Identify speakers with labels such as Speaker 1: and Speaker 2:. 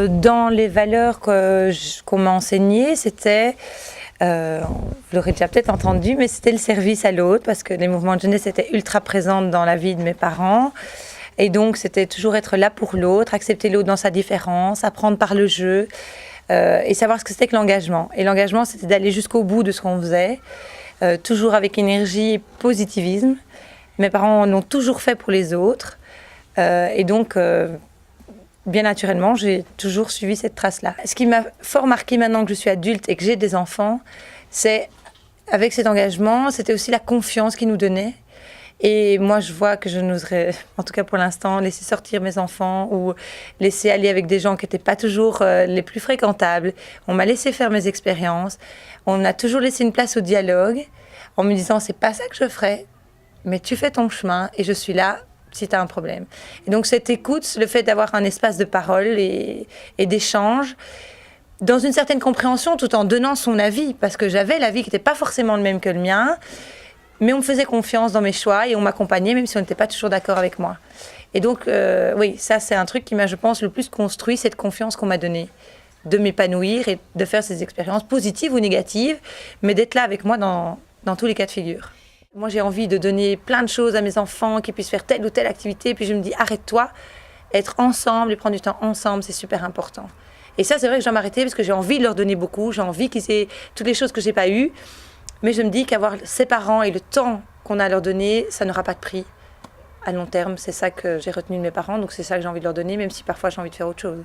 Speaker 1: Dans les valeurs qu'on m'a enseignées, c'était, vous l'aurez déjà peut-être entendu, mais c'était le service à l'autre, parce que les mouvements de jeunesse étaient ultra présents dans la vie de mes parents. Et donc, c'était toujours être là pour l'autre, accepter l'autre dans sa différence, apprendre par le jeu, et savoir ce que c'était que l'engagement. Et l'engagement, c'était d'aller jusqu'au bout de ce qu'on faisait, toujours avec énergie et positivisme. Mes parents en ont toujours fait pour les autres. Et donc, bien naturellement, j'ai toujours suivi cette trace-là. Ce qui m'a fort marqué maintenant que je suis adulte et que j'ai des enfants, c'est, avec cet engagement, c'était aussi la confiance qu'ils nous donnaient. Et moi, je vois que je n'oserais, en tout cas pour l'instant, laisser sortir mes enfants ou laisser aller avec des gens qui n'étaient pas toujours les plus fréquentables. On m'a laissé faire mes expériences. On a toujours laissé une place au dialogue en me disant, c'est pas ça que je ferais, mais tu fais ton chemin et je suis là si tu as un problème. Et donc cette écoute, le fait d'avoir un espace de parole et d'échange, dans une certaine compréhension, tout en donnant son avis, parce que j'avais l'avis qui n'était pas forcément le même que le mien, mais on me faisait confiance dans mes choix et on m'accompagnait, même si on n'était pas toujours d'accord avec moi. Et donc, oui, ça c'est un truc qui m'a, je pense, le plus construit, cette confiance qu'on m'a donnée, de m'épanouir et de faire ces expériences positives ou négatives, mais d'être là avec moi dans tous les cas de figure. Moi, j'ai envie de donner plein de choses à mes enfants, qu'ils puissent faire telle ou telle activité. Puis je me dis, arrête-toi, être ensemble et prendre du temps ensemble, c'est super important. Et ça, c'est vrai que je dois m'arrêter parce que j'ai envie de leur donner beaucoup. J'ai envie qu'ils aient toutes les choses que je n'ai pas eues. Mais je me dis qu'avoir ses parents et le temps qu'on a à leur donner, ça n'aura pas de prix à long terme. C'est ça que j'ai retenu de mes parents. Donc c'est ça que j'ai envie de leur donner, même si parfois j'ai envie de faire autre chose.